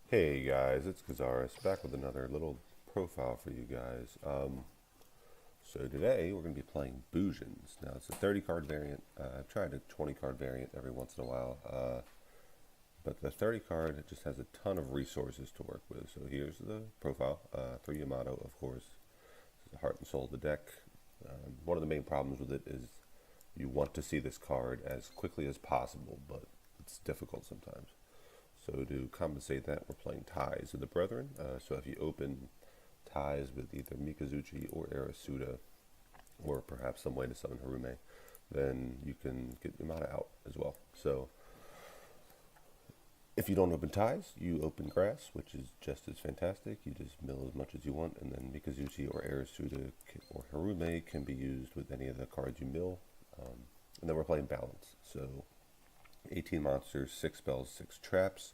Hey guys, it's Kazaris back with another little profile for you guys. So today we're going to be playing Bujins. Now it's a 30 card variant. I've tried a 20 card variant every once in a while, but the 30 card just has a ton of resources to work with. So here's the profile. 3 Yamato, of course, is the heart and soul of the deck. One of the main problems with it is you want to see this card as quickly as possible, but it's difficult sometimes. So to compensate that, we're playing Ties of the Brethren. So if you open Ties with either Mikazuchi or Arasuda, or perhaps some way to summon Harume, then you can get Yamada out as well. So if you don't open Ties, you open Grass, which is just as fantastic. You just mill as much as you want, and then Mikazuchi or Arasuda or Harume can be used with any of the cards you mill. And then we're playing Balance. So 18 monsters, 6 spells, 6 traps.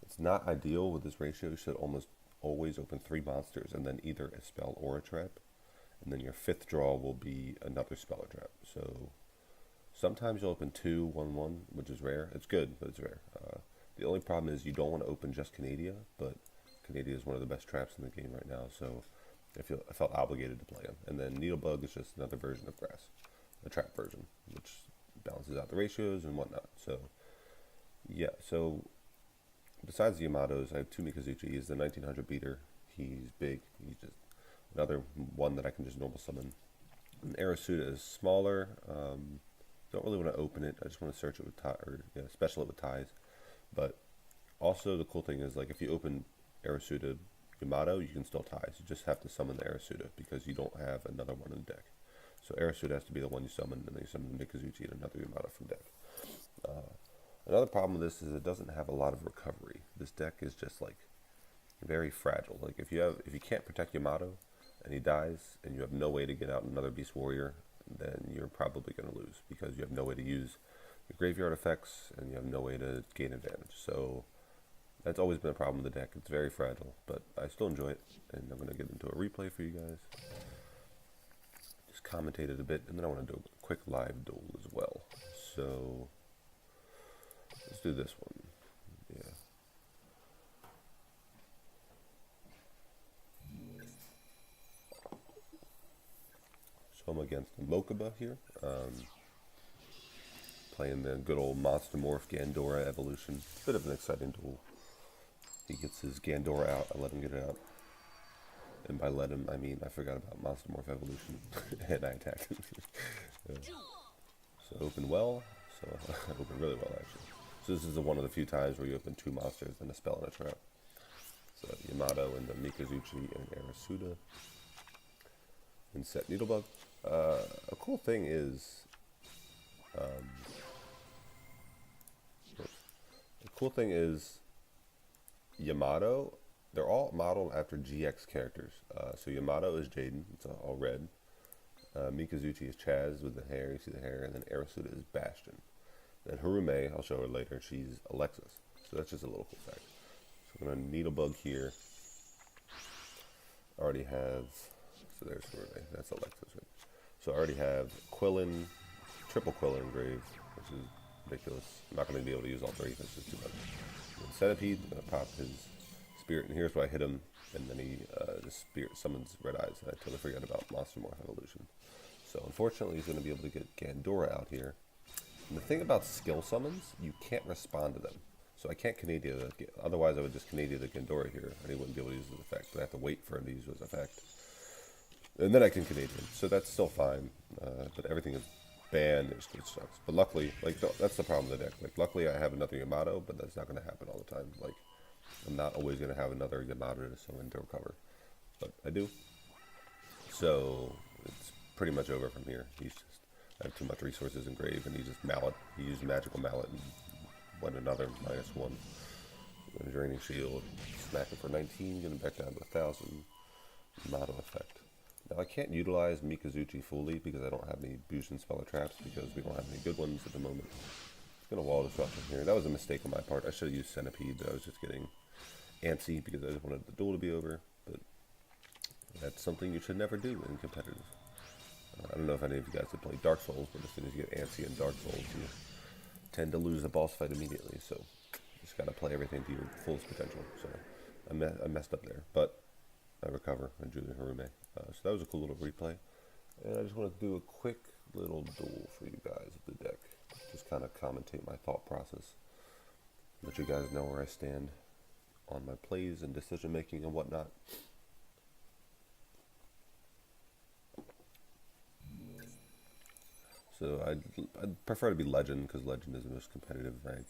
It's not ideal with this ratio. You should almost always open 3 monsters and then either a spell or a trap. And then your 5th draw will be another spell or trap. So sometimes you'll open 2, 1, 1, which is rare. It's good, but it's rare. The only problem is you don't want to open just Canadia, but Canadia is one of the best traps in the game right now. So I felt obligated to play him. And then Needlebug is just another version of Grass, a trap version, which balances out the ratios and whatnot. So yeah, so besides the Yamatos, I have 2 Mikazuchi. He's the 1900 beater. He's big. He's just another one that I can just normal summon. And Arasuda is smaller. Don't really want to open it. I just want to search it with special it with Ties. But also the cool thing is, like, if you open Arasuda Yamato, you can still Ties. You just have to summon the Arasuda because you don't have another one in the deck. So Arasuda has to be the one you summon, and then you summon the Mikazuchi and another Yamato from deck. Another problem with this is it doesn't have a lot of recovery. This deck is just like very fragile. Like if you can't protect Yamato and he dies and you have no way to get out another Beast Warrior, then you're probably going to lose because you have no way to use your graveyard effects and you have no way to gain advantage. So that's always been a problem with the deck. It's very fragile, but I still enjoy it, and I'm going to get into a replay for you guys. Just commentate it a bit, and then I want to do a quick live duel as well. So let's do this one. Yeah. So I'm against Mokuba here. Playing the good old Monster Morph Gandora evolution. Bit of an exciting duel. He gets his Gandora out. I let him get it out. And by let him, I mean I forgot about Monster Morph evolution. And I attacked him. Yeah. So open well. So I opened really well, actually. So this is one of the few times where you open 2 monsters and a spell and a trap. So Yamato and the Mikazuchi and Arasuda. And set Needlebug. A cool thing is, Yamato. They're all modeled after GX characters. So Yamato is Jaden. It's all red. Mikazuchi is Chaz with the hair. You see the hair, and then Arasuda is Bastion. Then Harume, I'll show her later, she's Alexis. So that's just a little cool fact. So I'm going to Needlebug here. I already have, so there's Harume, that's Alexis. Right? So I already have Quillen, triple Quillen engraved, which is ridiculous. I'm not going to be able to use all 3, that's just too much. Then Centipede, I'm going to pop his spirit, and here's where I hit him, and then the spirit summons Red Eyes, and I totally forgot about Monster Morph Evolution. So unfortunately he's going to be able to get Gandora out here. And the thing about skill summons, you can't respond to them. So I can't Canadia that, otherwise I would just Canadia the Gandora here, and he wouldn't be able to use his effect, but I have to wait for him to use his effect. And then I can Canadian, so that's still fine, but everything is banned, it sucks. But luckily, like, that's the problem with the deck. Like, luckily I have another Yamato, but that's not going to happen all the time. Like, I'm not always going to have another Yamato to summon to recover, but I do. So it's pretty much over from here. I have too much resources in Grave, and he used Magical Mallet and went another -1. Draining Shield, smack it for 19, get him back down to 1,000. Yamato effect. Now I can't utilize Mikazuchi fully because I don't have any Bujin Speller traps because we don't have any good ones at the moment. It's going to wall disruption here. That was a mistake on my part. I should have used Centipede, but I was just getting antsy because I just wanted the duel to be over. But that's something you should never do in competitive. I don't know if any of you guys have played Dark Souls, but as soon as you get antsy in Dark Souls, you tend to lose a boss fight immediately. So Just got to play everything to your fullest potential. So I messed up there, but I recover. I drew the Harume. So that was a cool little replay. And I just want to do a quick little duel for you guys of the deck. Just kind of commentate my thought process. Let you guys know where I stand on my plays and decision making and whatnot. So I'd prefer to be Legend, because Legend is the most competitive rank.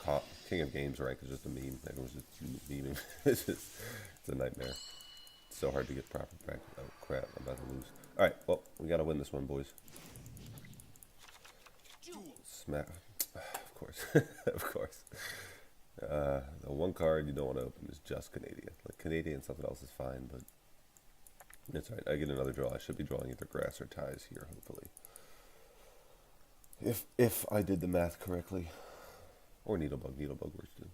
But King of Games rank is just a meme. Everyone's just memeing. It's a nightmare. It's so hard to get proper practice. Oh crap, I'm about to lose. Alright, well, we gotta win this one, boys. Smack. Of course. Of course. The one card you don't want to open is just Canadian. Like, Canadian, something else is fine, but it's alright. I get another draw. I should be drawing either grass or ties here, hopefully. If I did the math correctly. Or Needlebug. Needlebug works too.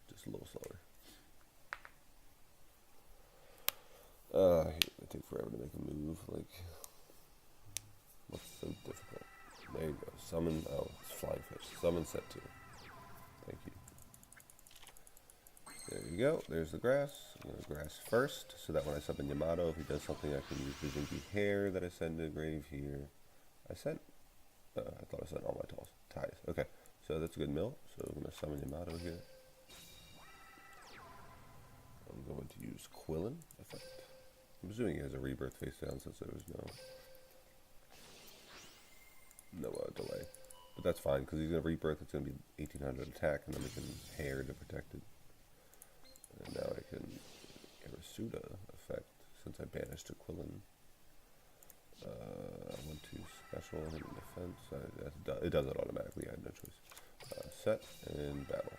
Just a little slower. It take forever to make a move. Like, what's so difficult? There you go. Summon. Oh, it's Flying Fish. Summon set 2. Thank you. There you go. There's the grass. I'm going to grass first, so that when I summon Yamato, if he does something, I can use the Zinky Hair that I send to grave here. I thought I sent all my ties. Okay, so that's a good mill. So I'm going to summon Yamato here. I'm going to use Quillen effect. I'm assuming he has a rebirth face down since there was no delay. But that's fine, because he's going to rebirth. It's going to be 1800 attack, and then we can hair to protect it. And now I can Arasuda effect, since I banished a Quillen. I went to special and defense. It does it automatically. I had no choice. Set and battle.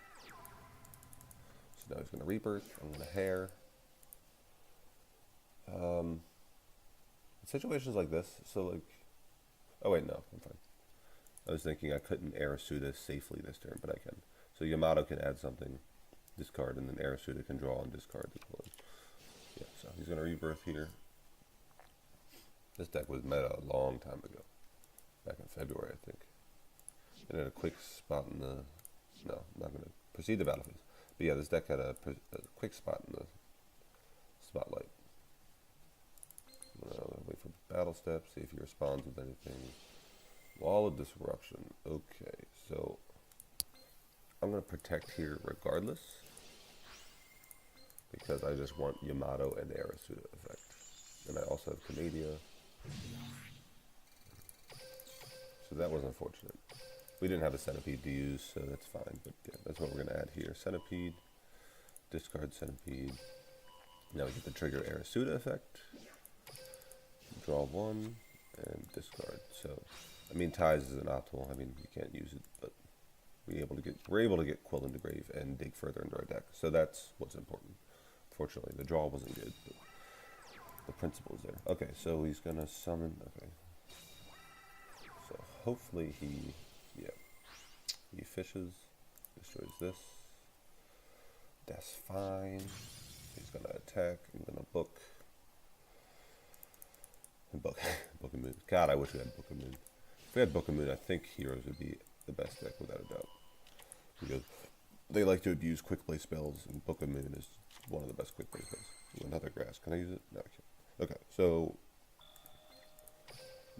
So now he's going to rebirth. I'm going to hair. In situations like this, so like, oh wait, no, I'm fine. I was thinking I couldn't Arasuda safely this turn, but I can. So Yamato can add something, discard, and then Arasuda can draw and discard the Quillen. Yeah, so he's going to rebirth here. This deck was meta a long time ago, back in February, I think. And at a quick spot in the, no, I'm not going to proceed to battlefield. But yeah, this deck had a quick spot in the spotlight. Wait for battle steps, see if he responds with anything. Wall of Disruption. Okay, so I'm going to protect here regardless, because I just want Yamato and Arasuda effect. And I also have Canada. So that was unfortunate. We didn't have a Centipede to use, so that's fine. But yeah, that's what we're going to add here. Centipede, discard Centipede. Now we get the trigger Arasuda effect. Draw 1 and discard. So, I mean, ties is an optimal. I mean, you can't use it, but we're able to get Quillen to grave and dig further into our deck. So that's what's important. Fortunately, the draw wasn't good, but the principle is there. Okay, so he's gonna summon. Okay, so hopefully he fishes, destroys this. That's fine. He's gonna attack. I'm gonna book a Moon. God, I wish we had Book of Moon. If we had Book of Moon, I think Heroes would be the best deck without a doubt, because they like to abuse quick play spells, and Book of Moon is one of the best quick play spells. Ooh, another grass. Can I use it? No, I can't. Okay, so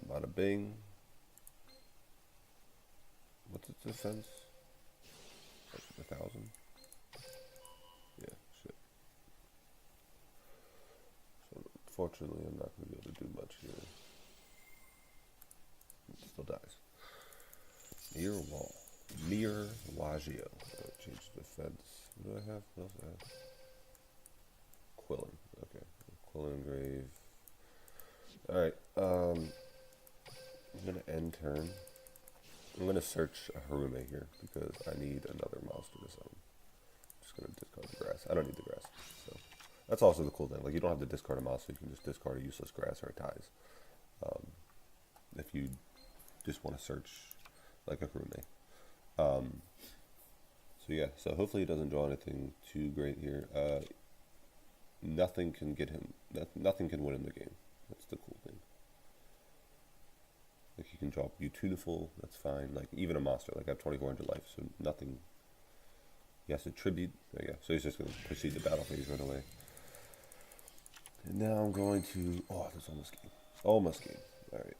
bada bing. What's its defense? Like 1,000? Yeah, shit. So unfortunately, I'm not going to be able to do much here. It still dies. Mirror Wall. Mirror Wagio. Change defense. What do I have? What else do I have? Quillen. Okay. Quillen Grave. Alright. I'm going to end turn. I'm going to search a Harume here because I need another monster to summon. I'm just going to discard the grass. I don't need the grass. So that's also the cool thing. Like, you don't have to discard a monster. You can just discard a useless grass or a ties. If you just want to search like a Harume. So yeah, so hopefully he doesn't draw anything too great here. Nothing can get him, nothing can win him the game. That's the cool thing. Like, he can draw Beautiful, that's fine. Like, even a monster, like I have 2400 life, so nothing He has to tribute. There you go. So he's just going to proceed to battle phase right away. And now I'm going to... Oh, this almost game. Almost game. Alright.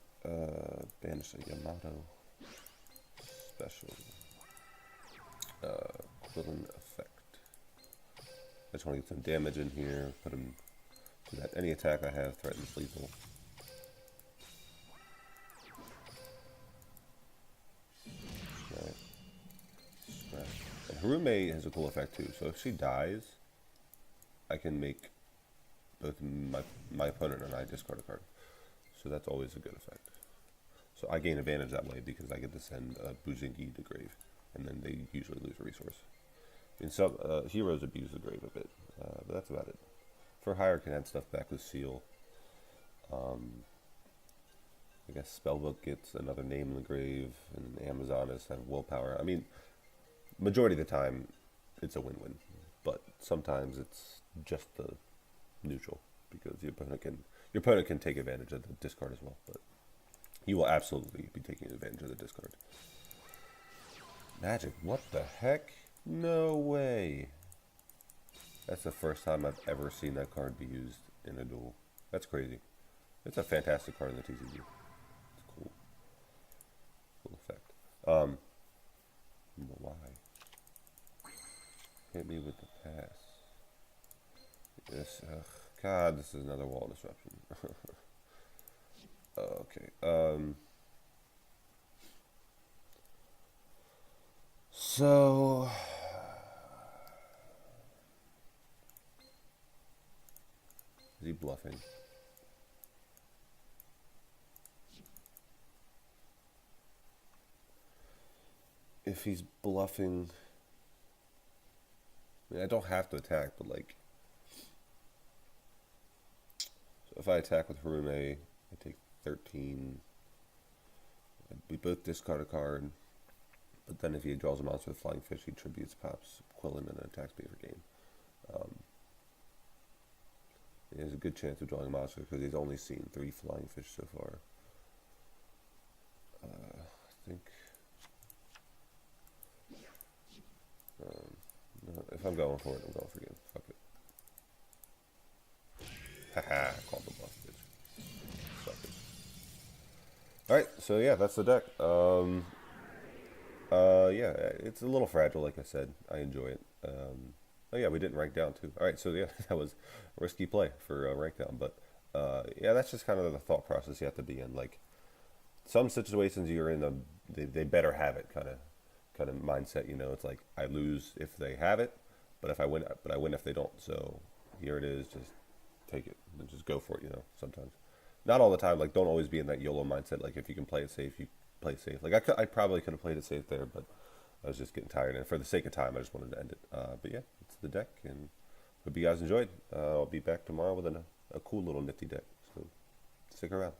Banish a Yamato. Special. Quillen effect. I just want to get some damage in here. Put him... So that any attack I have threatens lethal. And Harume has a cool effect too. So if she dies, I can make both my opponent and I discard a card. So that's always a good effect. So I gain advantage that way because I get to send Bujins to grave, and then they usually lose a resource. And some heroes abuse the grave a bit, but that's about it. For hire, can add stuff back with seal. I guess Spellbook gets another name in the grave, and Amazonas have willpower. I mean, majority of the time, it's a win-win, but sometimes it's just the neutral because your opponent can take advantage of the discard as well. But you will absolutely be taking advantage of the discard. Magic, what the heck? No way. That's the first time I've ever seen that card be used in a duel. That's crazy. It's a fantastic card in the TCG. It's cool. Cool effect. Why? Hit me with the pass. Yes. God, this is another wall disruption. Okay. So... Is he bluffing? If he's bluffing... I mean, I don't have to attack, but like... So if I attack with Harume, I take 13. We both discard a card. But then if he draws a monster with Flying Fish, he tributes, pops Quillen, and attacks me for game. He has a good chance of drawing a monster because he's only seen 3 Flying Fish so far. I think... no, if I'm going for it, I'm going for game. Fuck it. Haha, called the bluff, bitch. Suck it. Alright, so yeah, that's the deck. Yeah, it's a little fragile, like I said. I enjoy it. Oh yeah, we didn't rank down too. Alright, so yeah, that was a risky play for rank down. But yeah, that's just kind of the thought process you have to be in. Like, some situations you're in, they better have it kind of mindset, you know. It's like, I lose if they have it, but I win if they don't. So here it is, just take it and just go for it, you know. Sometimes, not all the time. Like, don't always be in that YOLO mindset. Like, if you can play it safe, you play it safe. Like, I probably could have played it safe there, but I was just getting tired, and for the sake of time, I just wanted to end it. But yeah, it's the deck, and hope you guys enjoyed. I'll be back tomorrow with a cool little nifty deck. So stick around.